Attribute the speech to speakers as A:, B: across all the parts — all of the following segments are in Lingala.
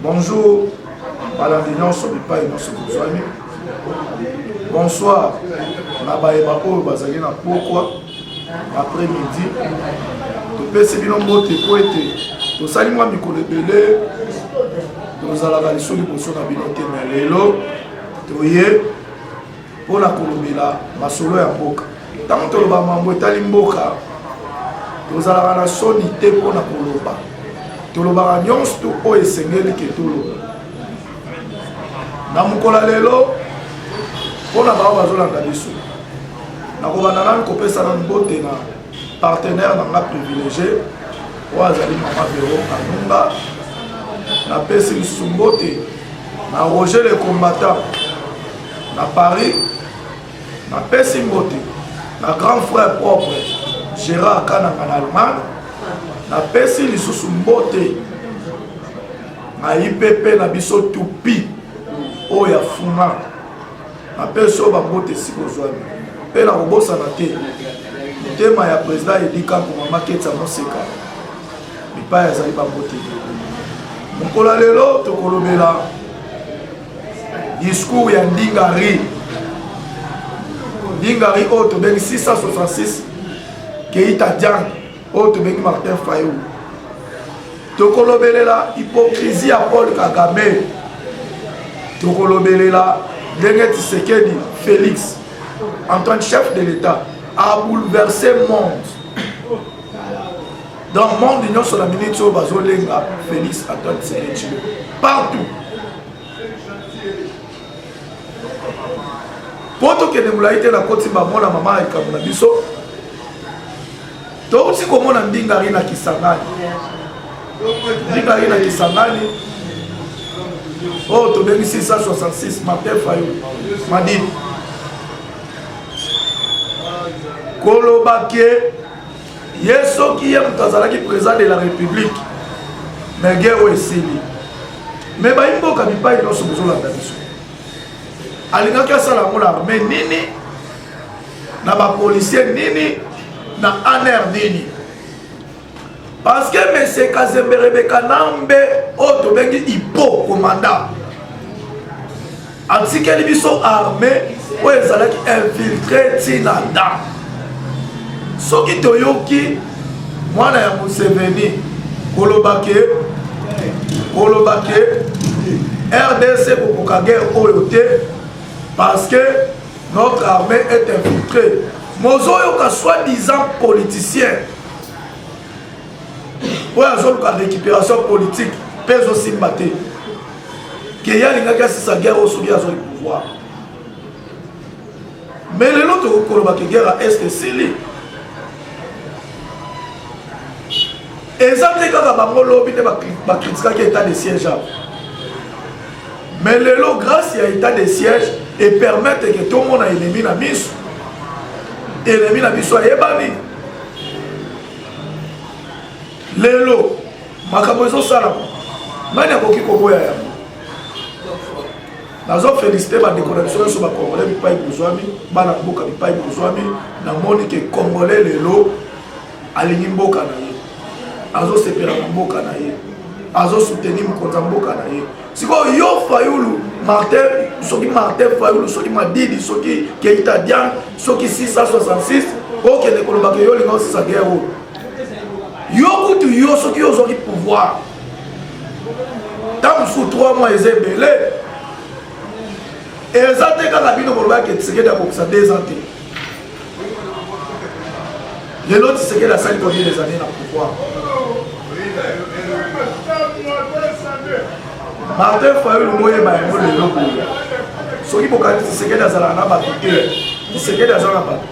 A: Bonjour, Balandignon, Sobipa et Nosso Bouzouami. Bonsoir, Nabaeba O, Bazalina, pourquoi après-midi, tu peux se bien monter pour être. Tu sais, moi, je connais belé, nous allons aller sur les positions de binoté, mais l'élo, tu es pour la Colombia, ma solo et Boka. Tant que tu vas m'envoyer Mboka, nous allons aller sur l'ité pour la Colombia. Tu vas aller sur l'eau et Seigneur qui est tout l'eau. Dans mon colalelo, pour la barre, je vais aller sur. Nous allons aller sur la partenaire dans la privilégié. Wazali Mama Véro Kanumba, na Pessi Sumbote, na Roger le combattant, na Paris, na Pessi Mbote, na grand frère propre, Gérard Kana en Allemagne, na Pessi Sumbote, na IPP na Biso Tupi, Oya Fuma, na Pessi Obambote Sikozwami, pe na Robosa na te, le thème ya président Edika pour Mama Ketsa Moseka. Pas ezali ba bote mokola lelo tokolobela discours ya Ndingari oyo tobengi 666 Keita Diang oyo tobengi Martin Fayulu tokolobelela hypocrisie ya Paul Kagame tokolobelela ndenge Tshisekedi Félix en tant que chef de l'État a bouleversé le monde. Dans le monde, nous sommes la minute sur Bazolenga, Félix Antoine Tshisekedi. Partout. Pour que nous l'ayons la côte de maman et Kamuna Biso, tu aussi comme on a Ndingari na Kisangani. Ndingari na Kisangani. Oh, tu as 666, Martin Fayulu. Madine. Kolobake. Yeso qui est Mutazalaki président de la République, mais guerre est sili. Mais baimbo kabipa ino sobuzo la dabiso. Alinga kia sala mola armée nini, na ba policier nini, na aner nini. Parce que M. Kazemberebe Kanambe, auto bengi Ipo commandant. Antique libiso armée, où ils allaient infiltrer Tinanda. Soki toyoki mwana ya Museveni kolobake RDC pour guerre oyote parce que notre armée est infiltrée. Mozoyo ka soi-disant politicien pour la récupération politique pèse aussi maté que y a l'inga si sa guerre au souvient au pouvoir. Mais le lot de kolobake guerre à est sili. Et ça, c'est quand on a critiqué l'état de siège. Mais le lot, grâce à l'état de siège, et permettre que tout le monde ait éliminé la mise. Éliminé la mise soit ébani. Le lot, ma camoison salam. Mani a coquille comme moi. Nous avons félicité ma déconnexion sur ma Congolais, mais pas y besoin, ma namboka, mais pas y besoin, na monique Congolais, le lot, à l'Inimboka. Azo sepera mboka na ye azo soutenir mokonza mboka na ye siko yo Fayulu Martin soki Martin Fayulu soki Madidi soki Keita Diang soki 666 OK ne kolobaka yo linga aussi sa guerre yo kutu yo soki yo zoki pouvoir tant sous 3 mois ezebele ezate kaka bino kolobaka Tshisekedi akokisa 2 ans les autres Tshisekedi a sali combien des années na pouvoir. Martin Fayulu moye bayango le lobo. Soki bokati Tshisekedi azala na bato te. Tshisekedi azala na bato.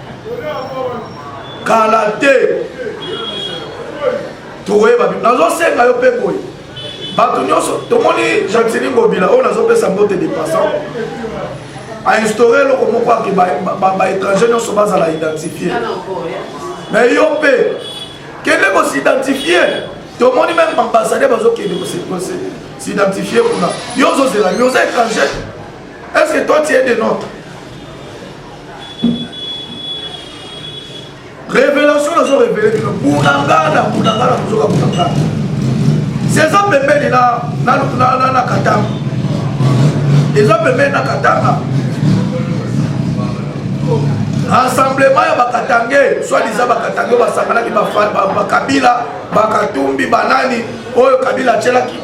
A: Kalate. Toye babi. Nazo senga yo pe boy. Bato nyonso tomoni Jackson Ngobila o nazo pesa mbote de passant. A instaurer le comment quoi que ba étranger nyonso bazala identifier. Mais yo pe kende ko s'identifier. Tout le monde même ambassadeur qui s'identifier pour nous. Yo c'est la musique étrangère. Est-ce que toi tu es des nôtres? Révélation nous a révélé que Bounanga. c'est ça pembeni na katanga eza pembeni na katanga rassemblement ya bakatange soi-disant bakatange basanganaki bakabila bakatumbi banani oyo kabila atyelaki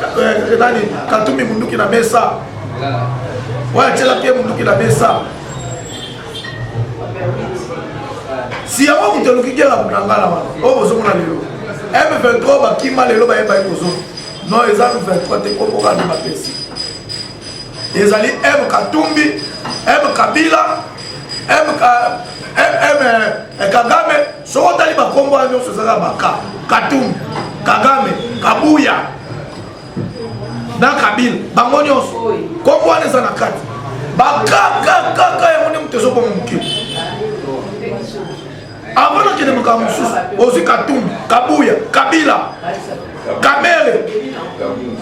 A: nani katumbi munduki na mesa oyo atyelaki ye munduki na mesa si yango moto elokiki elabuna ngala wana oyo bozomona lelo M23 bakima lelo bayeba ye kozo non eza M23 te komboka nde bapesi ezali M katumbi M kabila Kagame soko tali bakombo wana nyonso ezaka baka Katumbi Kagame Kabuya na Kabila bango nyonso kombo wana eza na kati bakakakaka yango nde moto ezokoma mokili avant nakende makambo mosusu ozwi Katumbi Kabuya Kabila Kamere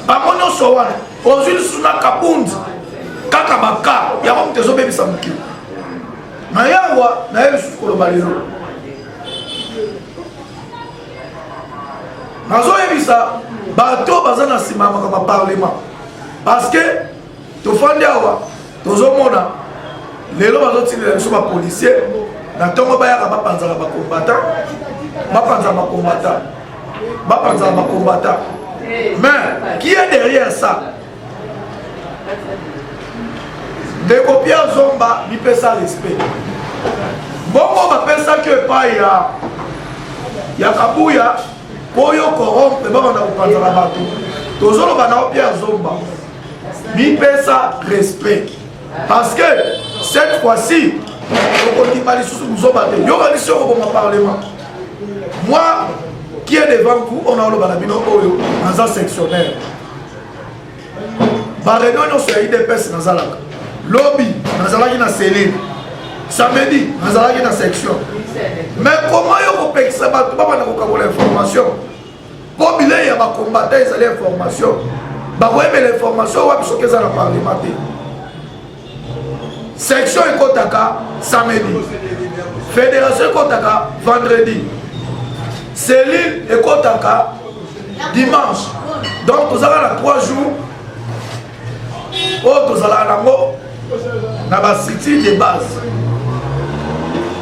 A: bango nyonso wana ozwi lisusu na Kabundi kaka baka yango moto ezobebisa mokili na yawa na ye lisusu koloba lelo nazoyebisa bato baza na nsima ya makambo ya parlement parce que tofandi awa tozomona lelo bazotinela biso bapolisier na ntongo bayaka bapanzaka bakombata mais qui est derrière ça ndeko Pierre Zomba mipesa respect bongo bapesaki epai ya Kabuya po yo corrompre babanda kopanzaka bato tozoloba nao Pierre Zomba mipesa respect parce que cette fois-ci okondima lisusu buzoba te yokanisi okoboma parlement moi qui est devant vous on a oloba na bino oyo naza sectionnaire bareunion nyonso ya IDPS nazalaka lobby nazalaki na cellule samedi nazalaki na section mais comment yo kopekisa bato babanda kokabola information po bilei ya bakombata ezali information bakoyebela information wapi soki eza na parlement te section ekotaka samedi fédération ekotaka vendredi cellule ekotaka dimanche donc tozalaka na 3 jours oyo tozalaka nango na bastructure de base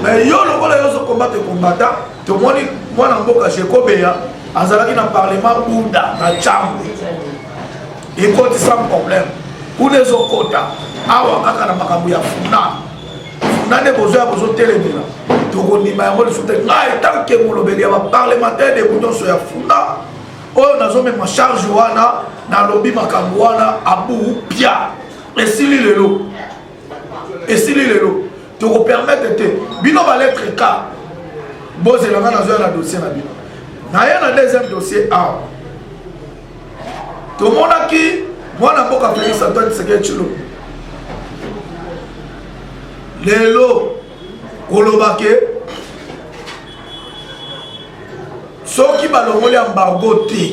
A: mais yo lokola yo ozokombate kombata tomoni mwana mboka Jekobeya azalaki na parlement buda na chambre ekoti sans problème kuna ezokota awa kaka na makambo ya funa nde bozoya bozotelemela tokondima yango lisusu te ngai tanke molobeli ya baparlementaire de nyonso ya funa oyo nazomema charge wana nalobi makambo wana abu pia esili lelo tokopermettre te bino balettre ka bozelanga nazoya na dossier na bino naye na deuxième dossier awa tomonaki mwana mboka Félix Antoine Tshisekedi Tshilombo lelo kolobake soki balongoli embargo te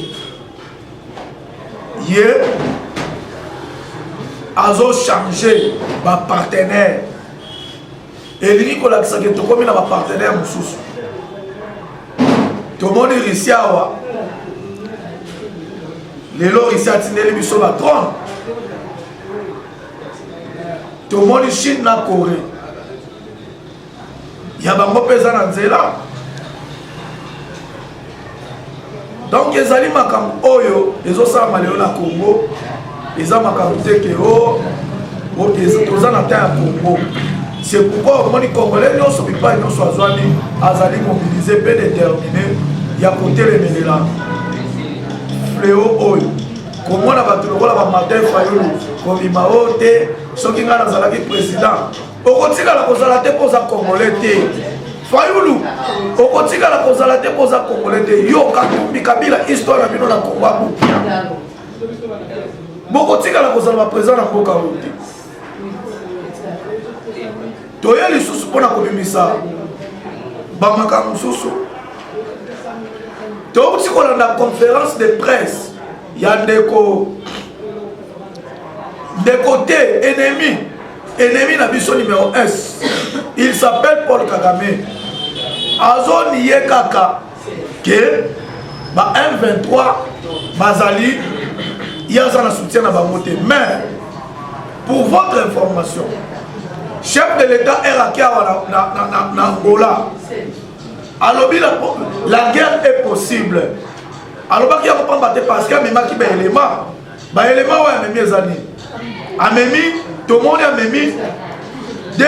A: ye azochanger bapartenaire elingi kolakisaki tokomi na bapartenaire mosusu tomoni Russie awa lelo Russie atindeli biso badrone tomoni Chine na Corée ya bango mpe eza na nzela donc ezali makambo oyo ezosalama lelo na Congo eza makambo te ke toza na ta ya Congo c'est pourquoi omoni Congolais nyonso bipai nyonso azwani azali mobilize mpe déterminé ya kotelemelela fleo oyo komona bato lokola bamartin fayulu kobima oyo te soki ngai nazalaki président okotikala kozala te mpoza Congolais te fayulu okotikala kozala te mpoza Congolais te yo Katumbi Kabila histoire na bino na Congo abopia bokotikala kozala baprésident na mboka oyo te toye lisusu mpona kobimisa bamakambo mosusu touti kolanda conférence de presse ya ndeko te ennemi na biso numéro 1 il s'appelle Paul Kagame azoni ye kaka ke ba M23 Bazali, il y a un soutien à Bamoté. Mais, pour votre information, chef de l'État est raqué à Angola. Alors, la guerre est possible. Alors, il y a pas parce qu'il y a même qui est élément. Les éléments, ouais, même les années. Amemi, tout le monde a même des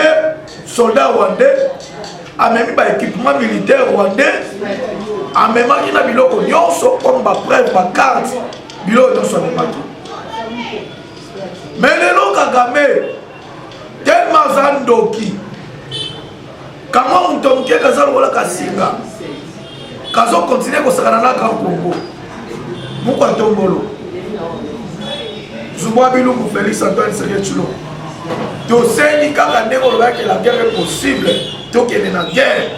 A: soldats rwandais. A même équipement militaire rwandais, a même qui n'a biloko nyonso comme ba preuve ba carte biloko nyonso na maki. Mais les lots Kagame tellement zandoki. Comment on tombe que kaza wala kasinga. Kazo continue ko sakana na ka Congo. Muko tombolo. Zumwa bilungu Félix Antoine Sekechilo. To seni kaka ndeko que la guerre est possible. Donc il y a une guerre.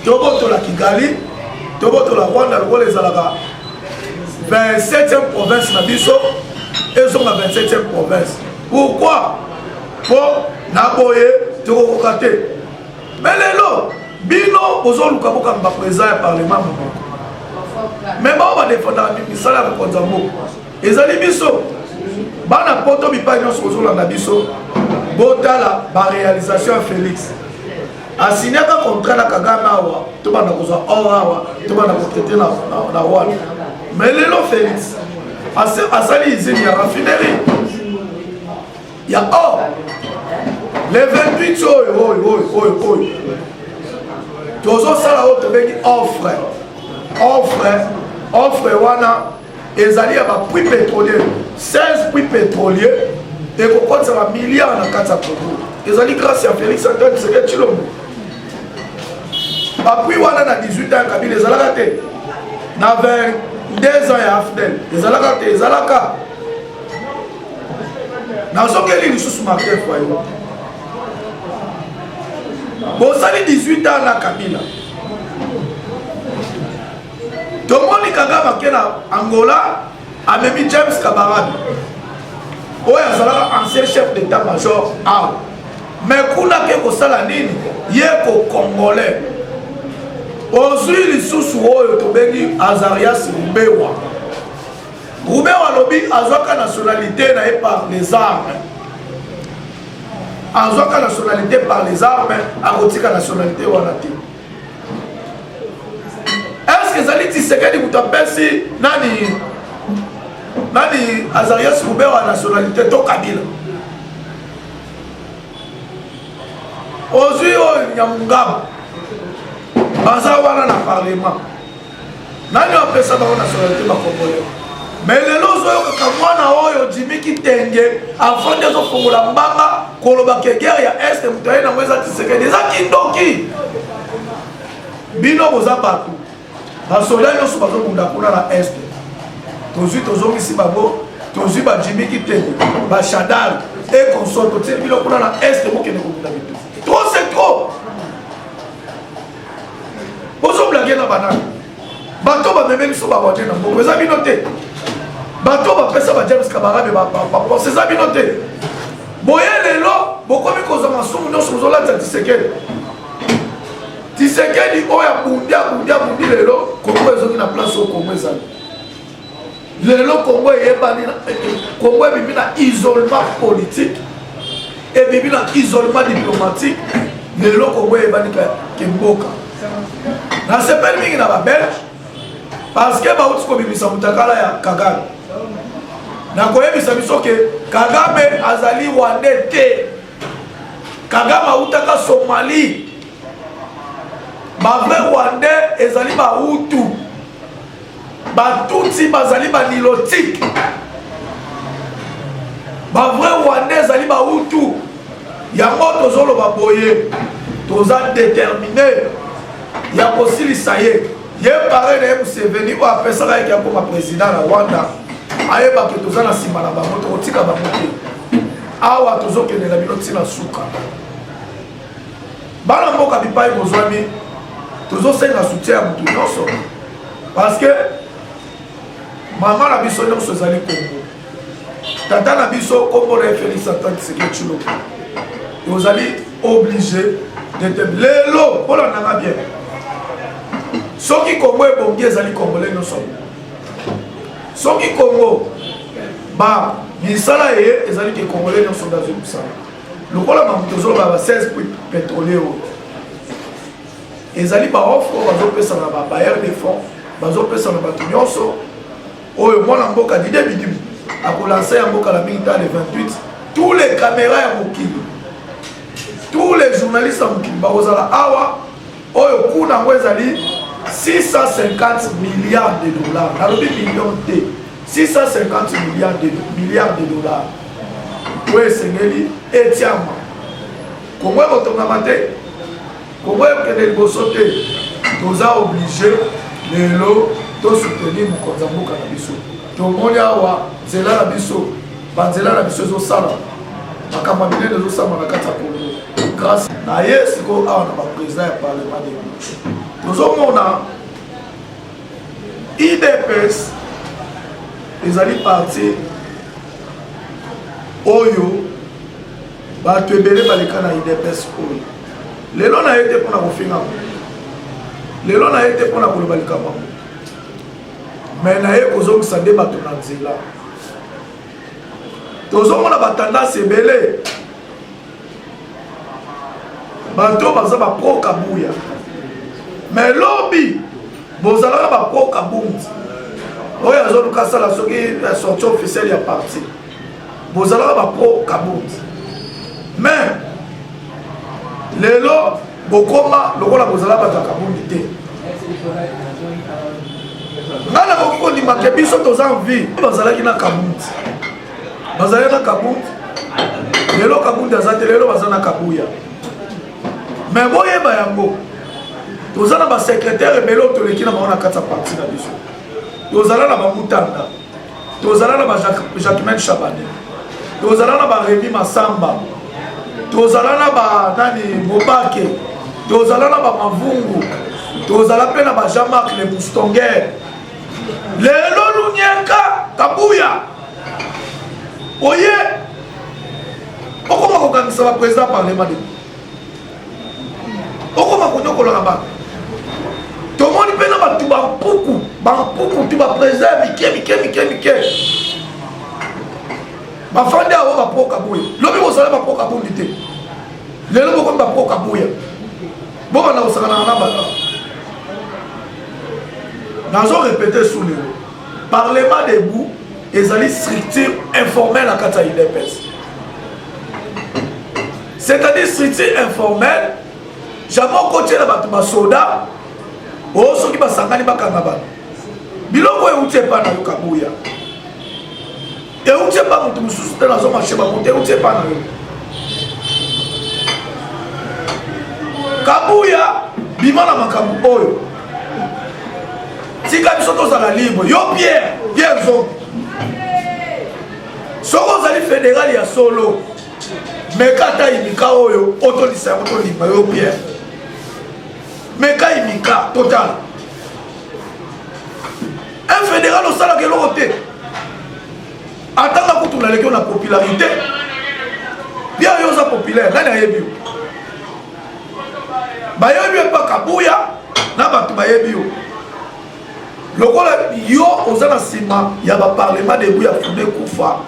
A: Toboto la Kigali, Toboto la Rwanda, les Alaga. 27e province Nabiso, et sont la 27e province. Pourquoi? Pour Naboye, Tokokate. Mais les lots, Bino, Bozo Lukaboka m'a présent au Parlement. Mais on va défendre la Salaire pour Konzambo. Et Zalibiso, Bana Poto Bipagnon sur la Nabiso. Botala ba réalisation Félix a signé un contrat na Kagame awa to bana ko za awa to bana ko traiter na Rwanda mais lelo Félix a sali izini ya raffinerie ya or les 28 oy tozo sala auto bengi offre wana ezali ya ba puits pétrolier 16 puits pétroliers et qu'on compte sur un milliard dans 4 Congo. Ils ont dit grâce à Félix Antoine Sekechilo. Après, on a 18 ans, Kabila, ils ont raté. On a 22 ans et Afdel. Ils ont raté, ils ont raté. Nous avons quel est sous marqué foyer. Bon, ça dit 18 ans à Kabila. Tout le monde qui a marqué en Angola a mis James Kabarab. Oui, un ancien chef d'état-major. Mais kuna ke ko sala nini yeko congolais. Aujourd'hui les sous oyo to bengi Azarias Rubewa. Rubewa lobi azoka nationalité na par les armes. Azoka nationalité par les armes, akotika nationalité wana ti. Est-ce que Zali Tshisekedi kutapesi nani Azarias Rubewa nationalité to Kabila? Aujourd'hui, il y a un gars qui a un parlement. Nani appelle ça dans la nationalité congolaise. Mais les lois sont Jimmy qui tenge avant de faire la mbanga, kolobake guerre ya est mutaye na mweza Tshisekedi. Des akindoki. Bino boza partout. Ba soldats yo suba zo kunda kuna na est. Tozu tozo misi babo, tozu ba Jimmy qui tenge, ba Shadal et consort to tseli bino kuna na est mo kene ko kunda bitu. Trop c'est trop. Bozo blaguer na banane. Bato ba même so ba bote na mboko eza binote. Bato ba pesa ba James Kabarebe ba c'est ça binote. Boye lelo bokomi kozama sumu no sozo la Tshisekedi. Tshisekedi oya bundi lelo Congo ezoki na place au Congo ezali. Lelo Congo eyebani na Congo ebibi na isolement politique et bibi na isolement diplomatique. Lelo Congo eyebani ke mboka. Na sepeli mingi na ba Belge parce que ba uti ko bibisa mutakala ya Kagame. Na koyebisa biso ke Kagame azali Rwandais te. Kagame utaka Somalie. Ba vrai Rwandais ezali ba Hutu. Ba Tutsi bazali ba Nilotique. Ba vrai Rwandais ezali ba Hutu. Yango tozolo ba boye. Toza déterminé. Ya kosilisa ye. Ye pareil na Museveni o apesa ka ya ko ma président na Rwanda. Aye ba ke toza na simba na bango to tika ba moto. Awa tozokende na bino tina suka. Bana mboka bipai bozwami tozosenga soutien ya mutu nyonso. Parce que maman na biso nyonso ezali Congo. Tata na biso Congo na Félix Antoine Tshisekedi. Vous allez obligé de te lelo pour la nanga bien. Ce qui Congo est bon, ils allaient congolais nous sommes. soki Congo ba misala ye ezali ke congolais nyonso ndazwi mosala lokola mamutu ozoloba ba 16 puits pétrolier ezali baoffre oyo bazopesa na babailleur de fonds bazopesa na bato nyonso oyo mwana mboka dide bidimu akolanse ya mboka na mingi le 28 tous les caméras ya mokili tous les journalistes ya mokili bakozala awa oyo kuna yango ezali 650 milliards de dollars nalobi million te 650 milliards de dollars oyo esengeli etiama kongo ekotongama te kongo ekende liboso te toza oblige lelo tosoutenir mokonzi ya mboka na biso tomoni awa nzela na biso banzela na biso ezosala makambo ya minene ezosala na kati ya kongo grâce na ye sikoyo awa na baprésident ya parlement de tozomona idps ezali parti oyo bato ebele baleka na idps oyo lelo na ye te mpona kofinga lelo na ye te mpona koloba likambo me na ye kozongisa nde bato na nzela tozomona batandasi ebele bato baza bapro kabuya me lobi bozalaka bapro kabundi oyo azoluka sala soki sortie officielle ya parti bozalaka bapro kabundi me lelo bokoma lokola bozala bato ya kabundi te nga nakoki kondimake biso toza envie bazalaki na kabundi bazalaki na kabundi lelo kabundi aza te lelo baza na kabuya me boyeba yango toza na basekretare ebele oyo toleki na bango na kati ya parti na biso tozala na bamutanda tozala na bajacquemain chabane tozala na baremi masamba tozala na banani mobake tozala na bamavungu tozala mpe na bajean-marc le moustonguer lelo lunyeka kabuya oye okoma kokangisa baprésident parlement de okoma konyokolaka bato tomoni mpe na bato bampuku ti baprésident mike bafandi awo bapro kabuya lobi bozala bapro kabundi te lelo bokomi bapro kabuya bobanda kosakanaka na bato nazo répété sous lelo parlement debout ezali structure informelle na kati ya idps c'est-à-dire structure informelle jamais okotiela bato basoda oyo soki basangani bakanga bato biloko euti epa na yo kabuya euti epa moto mosusu te nazomarche bango te euti epa na yo kabuya bima na makambo oyo tika biso tozala libre yo pierre zongo soko ozali fédéral ya solo meka ata imika oyo otolisa yango tolima yo pierre meka imika total un fédéral osalaka eloko te atanga kutu naleki yo na popularité bia yo oza populaire nani ayebi yo bayebi yo epa kabuya na bato bayebi yo lokola yo oza na nsima ya baparlement debu ya funde kufa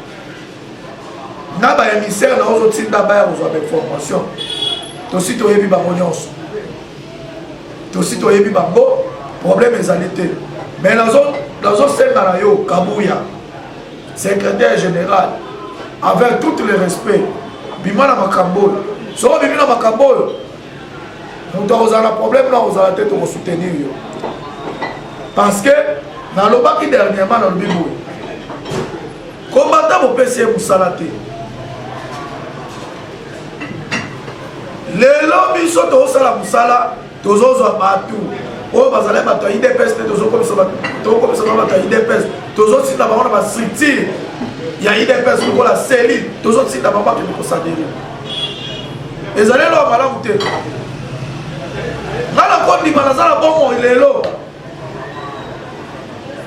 A: na baémissaire na ozotinda baya kozwa bainformation tosi toyebi bango nyonso tosi toyebi bango problème ezali te mais nazosenga na yo kabuya secrétaire général avec tout le respect bima na makambo oyo soko bimi na makambo oyo moto akozala na problème na kozala te tokosoutenir yo parce que nalobaki dernièrement nalobi boye kombata bopesi ye mosala te lelo biso tozosala mosala tozozwa bato oyo bazali bato ya idps te tozokomisa bato ya idps tozotinda bango na bastructure ya idps lokola cellule tozotinda bango bakende kosaderi ezali eloko malamu te nga na kondima naza na bongo lelo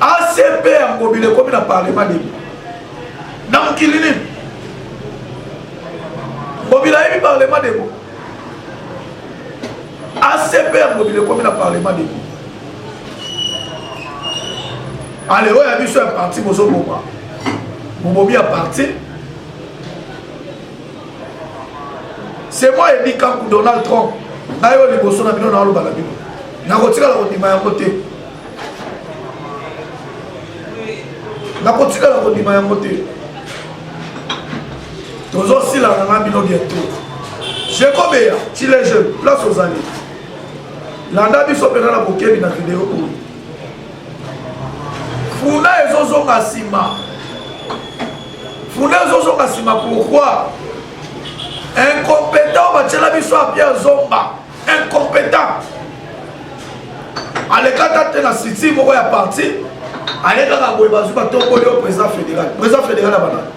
A: ACP ya ngobile komi na parlement debi na mokili nini ngobile ayebi parlement debo ACP ya ngobile komi na parlement debi allez ouais ya biso ya parti bozo boma bobobi ya parti c'est moi et Kankou Donald Trump nayo liboso na bino na oloba na bino nakotikala kondima yango te nakotikala kondima yango te tozosila na nga bino bientôt jekobeya chile jeune place aux alliés landa biso pena na bokebi na video oyo funda ezozonga nsima pourquoi incompétent batiela biso apia zomba incompétent alekata te na siti moko ya parti alekaka boye bazwi batokoli oyo président fédéral ya banani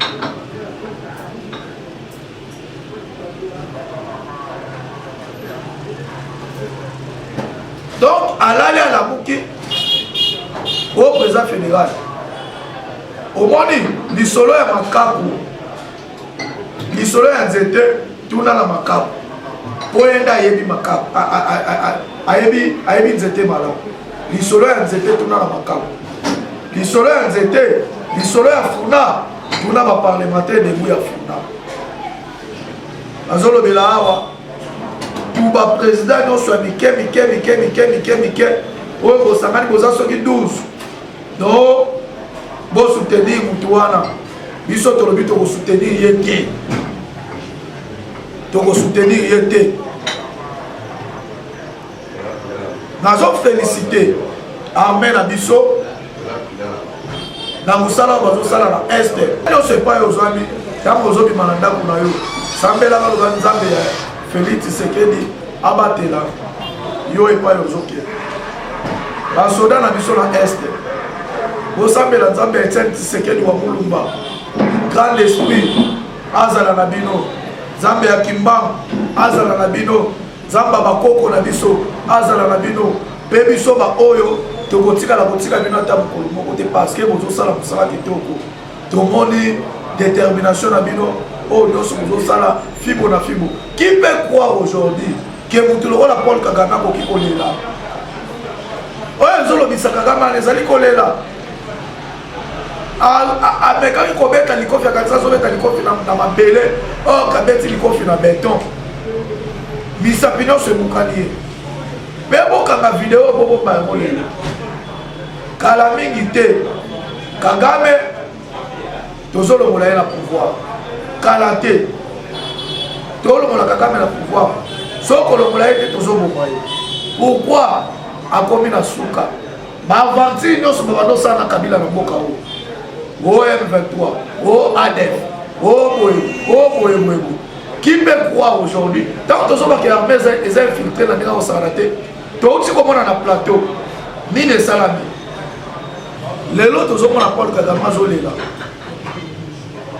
A: donc alali alamuki au président fédéral omoni lisolo ya makapu lisolo ya nzete tuna na makapu po yenda ayebi makapu ayebi nzete malamu lisolo ya nzete tuna na makapu lisolo ya nzete lisolo ya funa tuna baparlementaire debu ya funa azolobela awa tuba président nyonso ya mike oyo bosangani boza soki 12 donc bosoutenir mutu wana biso tolobi tokosoutenir ye te nazofélicité armée na biso na mosala bazosala na este nyonso epai ozwami ntango ozobima na ndako na yo sambelaka loba nzambe ya Félix Tshisekedi abatela yo epai ozokende basoda na biso na este bosambela nzambe Etienne Tshisekedi wa Mulumba grand esprit azala na bino nzambe ya Kimbangu azala na bino nzamba bakoko na biso azala na bino mpe biso baoyo tokotikala kotika bino ata mokolo moko te parce que bozosala mosala kitoko tomoni détermination na bino oyo nyonso bozosala fibo na fibo qui peut croire aujourd'hui que mutu lokola Paul Kagame akoki kolela oyo ezolobisa Kagame ezali kolela amekaki kobeta likofi akanisa azobeta likofi na mabele oyo kabeti likofi na beton misapi nyonso emukani ye mpe bokanga video bobomba yango lelo kala mingi te Kagame tozolongola ye na pouvoir kala te tolongola Kagame na pouvoir sokolongola ye te tozoboma ye pourquoi akomi na suka baaventure nyonso babandosala na Kabila na mboka oyo o M23 o ADF o boye qui peut croire aujourd'hui tant que tozobaki armée eza infiltré na ndenge akosala te touti komona na plateau nini esalami lelo tozomona Paul Kagame azolela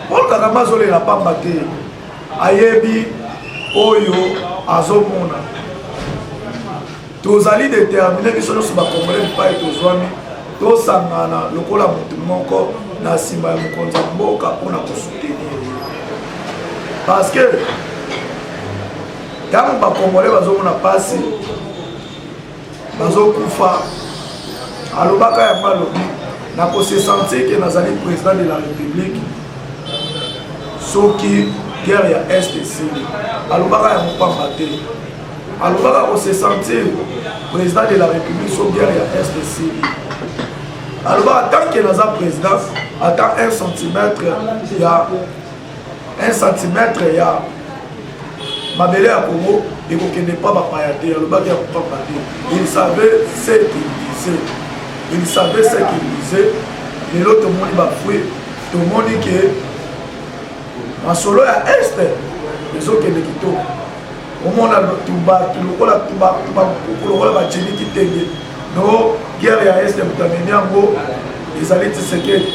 A: Paul Kagame azolela pamba te ayebi oyo azomona tozali déterminé biso nyonso bakongole bipai tozwami tosangana lokola motu moko na nsima ya mokonzi ya mboka mpona kosoutenir parce que ntango bakongole bazomona mpasi bazokufa alobaka yango alobi nakose sentir ke nazali président de la république soki guerre ya est esili alobaka yango pamba te alobaka kose sentir président de la république soki guerre ya est esili alobaka tant que naza président ata 1 centimètre ya mabele ya Congo ekokende pa bapaya te alobaki ya kopamba te il savait ce qu'il disait lelo tomoni bafui tomoni ke masolo ya este ezokende kitoko omona lokola bajeni kitenge no guerre ya este mutameni yango ezali Tshisekedi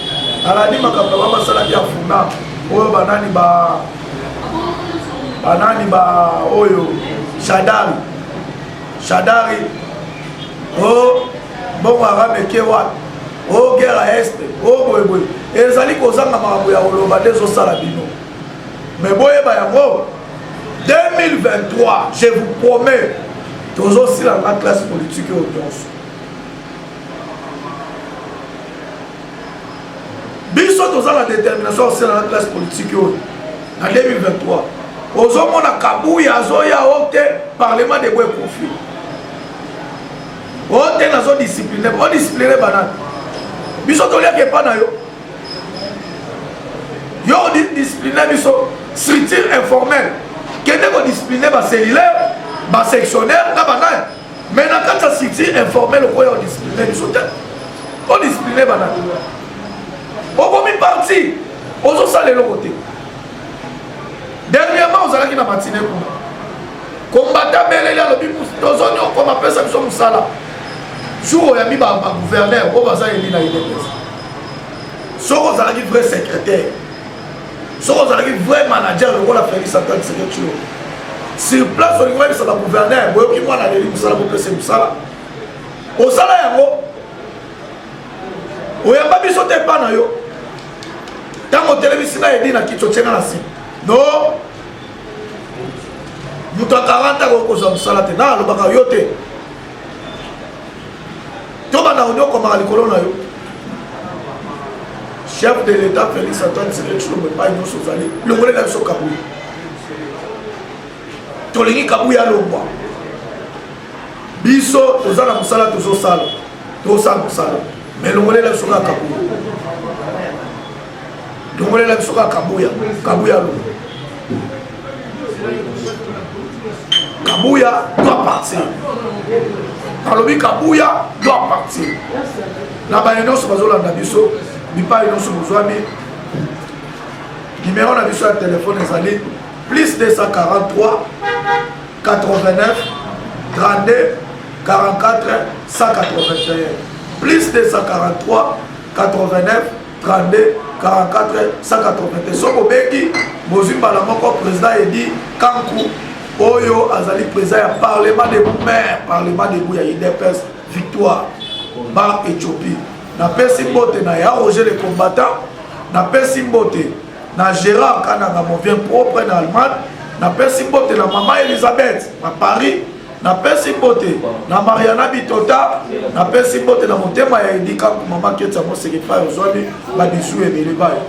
A: aladi makambo ba basalaki ya funa oyo banani ba oyo Shadari o bongo arameke wapi o guerre ya este o boyeboye ezali kozanga makambo ya koloba nde ezosala bino mais boyeba yango 2023 je vous promets tozosila na classe politique oyo nyonso toza la détermination aussi dans la classe politique en 2023 ozomona Kabuya azoya ote parlement de boye conflit ote nazo discipliner banane biso toliaka epa na yo discipliner biso structure informelle kende kodiscipliner bacellulaire basectionnaire na banane mais na kati ya structure informelle okoya odiscipliner biso te odiscipliner banane okomi parti ozosala eloko te dernièrement ozalaki na matine kuna kombata beleli alobi tozoni okoma pesa biso mosala jour oyambi bagouverneur oyo baza eli na idps soki ozalaki vrai secrétaire soki ozalaki vrai manager lokola Félix Antoine Tshisekedi sur place olingi oyebisa bagouverneur boyoki mwana leli mosala bopesa mosala osala yango oyamba biso te epa na yo ntango otelemisi na edi na kiti otyenga na nsima no moto ya 40 ako kozwa mosala te na alobaka yo te to banda oni okomaka likolo na yo chef de l'état Félix Antoine Tshisekedi Tshilombo epai nyonso ozali longolela biso Kabuya tolingi Kabuya alongwa biso toza na mosala tozosala mosala mais longolela biso kaka Kabuya longolela biso kaka Kabuya alongwa Kabuya doit partir. Kalobi Kabuya doit partir. La baïnon se passe au Landabiso, Bipa et non se besoin. Numéro de biso à téléphone est allé plus 243 89 32 44 181. Plus 243 89 32 44 181. Soko Beki, Bozimba la moko président Edi Kankou. Oyo azali président ya parlement de maire parlement de Bouya IDPS victoire par Éthiopie na pesi mbote na ya Roger le combattant na pesi mbote na Gérard Kananga mon vient propre na Allemagne na pesi mbote na maman Elisabeth na Paris na pesi mbote na Mariana Bitota na pesi mbote na motema ya Edika maman Ketsa mo sekrefa ozoni ba bisu ebele bayo